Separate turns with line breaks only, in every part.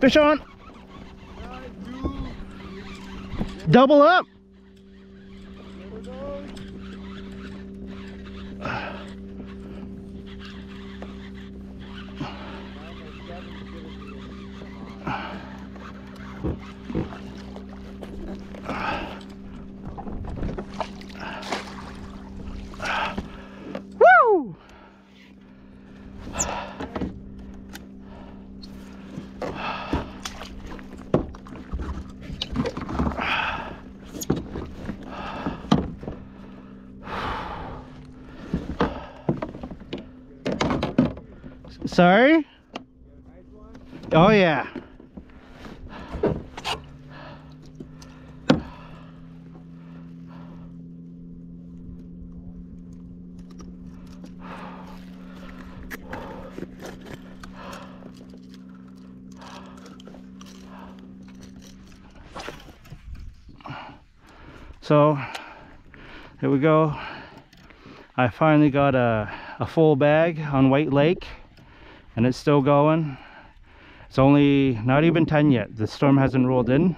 Fish on. Double up. Woo! Sorry? Oh yeah. So here we go. I finally got a full bag on White Lake, and it's still going. It's only not even 10 yet. The storm hasn't rolled in.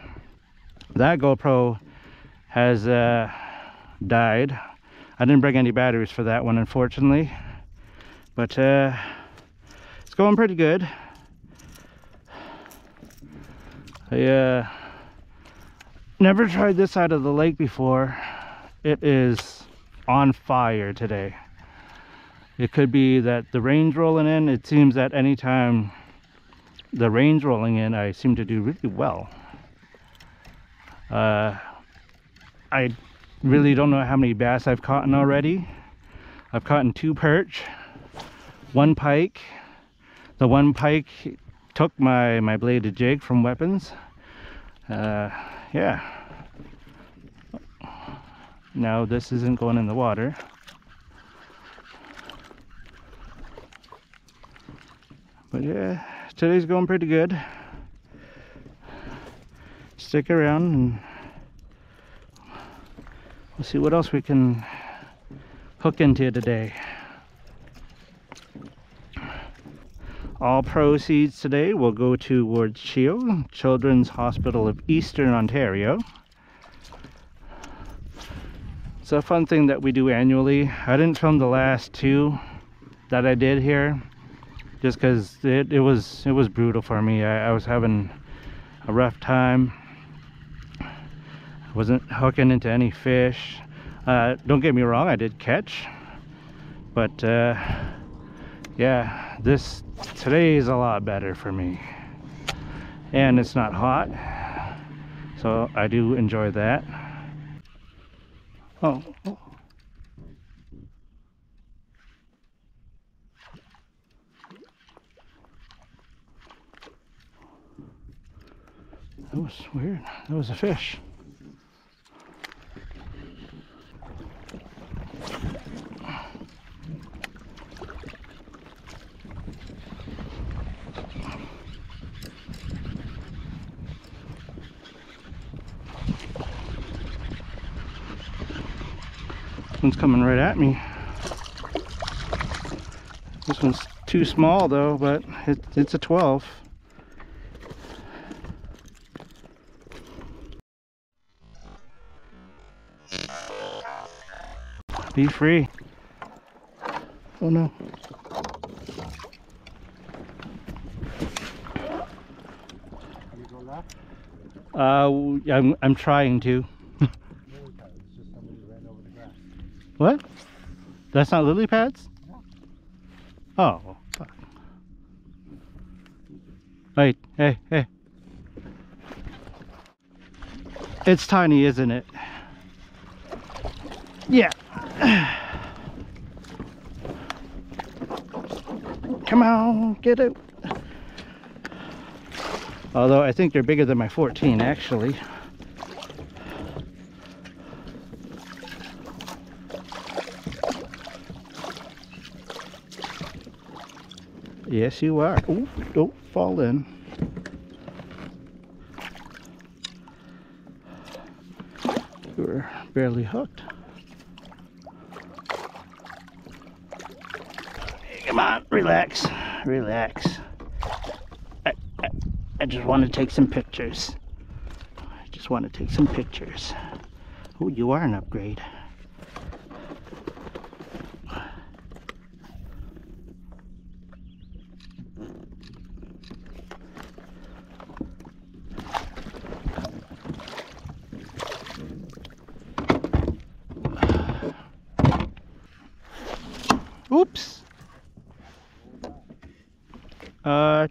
That GoPro has died. I didn't bring any batteries for that one, unfortunately, but it's going pretty good. I never tried this side of the lake before. It is on fire today. It could be that the rain's rolling in. It seems that anytime the rain's rolling in, I seem to do really well. I really don't know how many bass I've caught in already. I've caught 2 perch, 1 pike. The 1 pike took my bladed jig from Weapons. Yeah. Now this isn't going in the water. But yeah, today's going pretty good. Stick around and we'll see what else we can hook into today. All proceeds today will go towards CHEO, Children's Hospital of Eastern Ontario. It's a fun thing that we do annually. I didn't film the last 2 that I did here just because it was brutal for me. I was having a rough time. I wasn't hooking into any fish. Don't get me wrong, I did catch, but yeah, today is a lot better for me, and it's not hot, so I do enjoy that. Oh. That was weird. That was a fish. One's coming right at me. This one's too small though, but it's a 12. Be free. Oh no. I'm trying to. What? That's not lily pads? No. Oh, fuck. Wait, hey. It's tiny, isn't it? Yeah. Come on, get out. Although I think they're bigger than my 14, actually. Yes, you are. Ooh, don't fall in. You're barely hooked. Come on, relax, relax. I just want to take some pictures. I just want to take some pictures. Oh, you are an upgrade. Oops.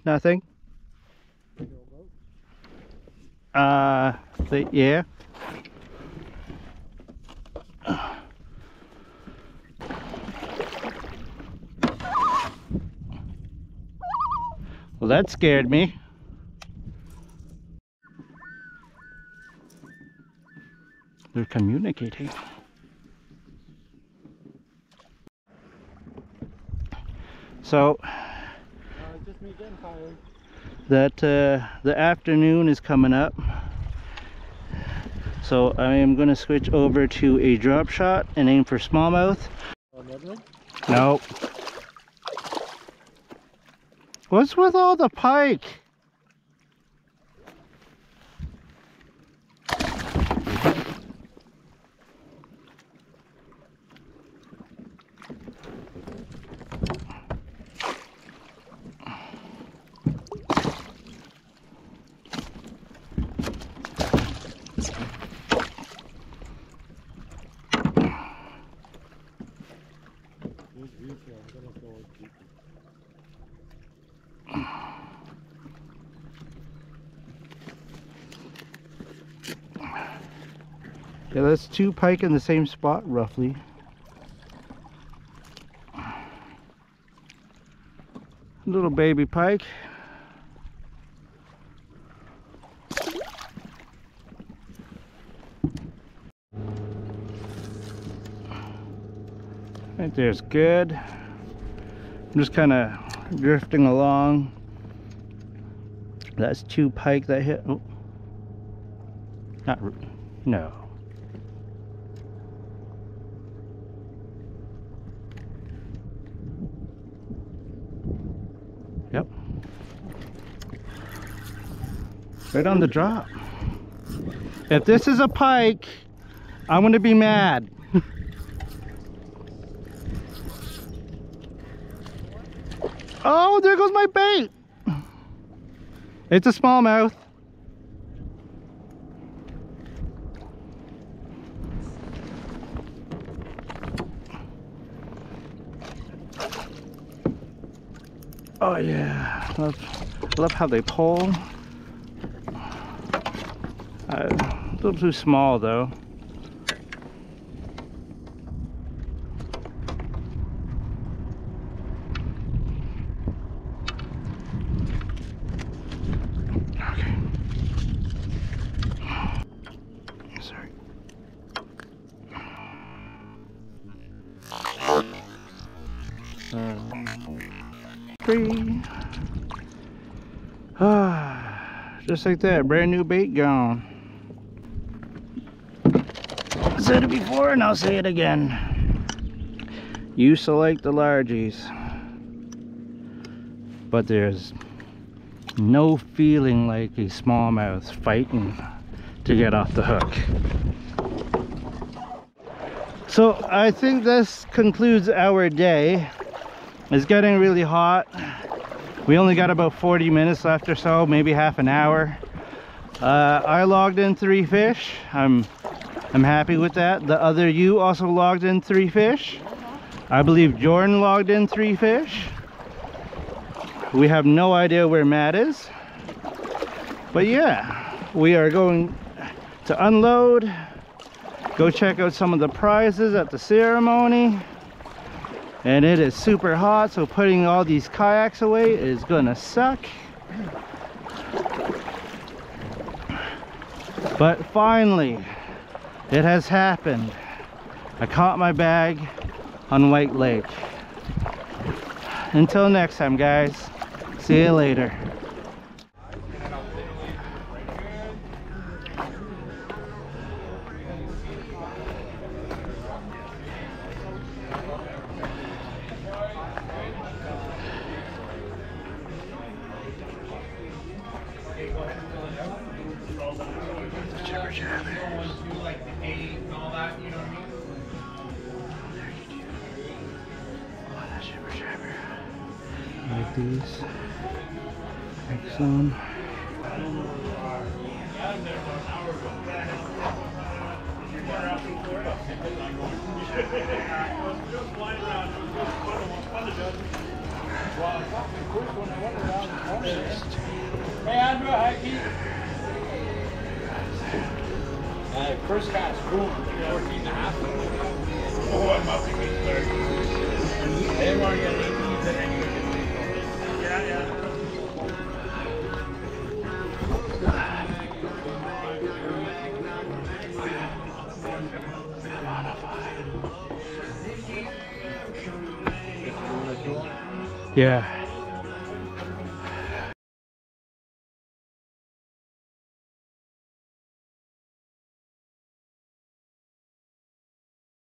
Nothing. Yeah. Well, that scared me. They're communicating. So
just me getting tired.
That the afternoon is coming up, so I am going to switch over to a drop shot and aim for smallmouth. Nope. What's with all the pike? Yeah, that's 2 pike in the same spot roughly. Little baby pike. Right there's good. I'm just kind of drifting along. That's 2 pike that hit. Oh. No. Yep. Right on the drop. If this is a pike, I'm gonna be mad. Oh, there goes my bait. It's a smallmouth. Oh yeah, love how they pull. A little too small though. Okay. Sorry. Three. Just like that, brand new bait gone. I said it before and I'll say it again. Used to like the largies, but there's no feeling like a smallmouth fighting to get off the hook. So I think this concludes our day. It's getting really hot. We only got about 40 minutes left or so, maybe half an hour. I logged in 3 fish. I'm happy with that. The other you also logged in 3 fish. I believe Jordan logged in 3 fish. We have no idea where Matt is. But yeah, we are going to unload, go check out some of the prizes at the ceremony. And it is super hot, so putting all these kayaks away is gonna suck. But finally, it has happened. I caught my bag on White Lake. Until next time, guys. See you later. Like these. Excellent.
Hey Andrew, hi Keith. First catch, boom, 14.5. Oh, I must be 30. I didn't want to get 18s and then you could yeah, yeah.
Yeah.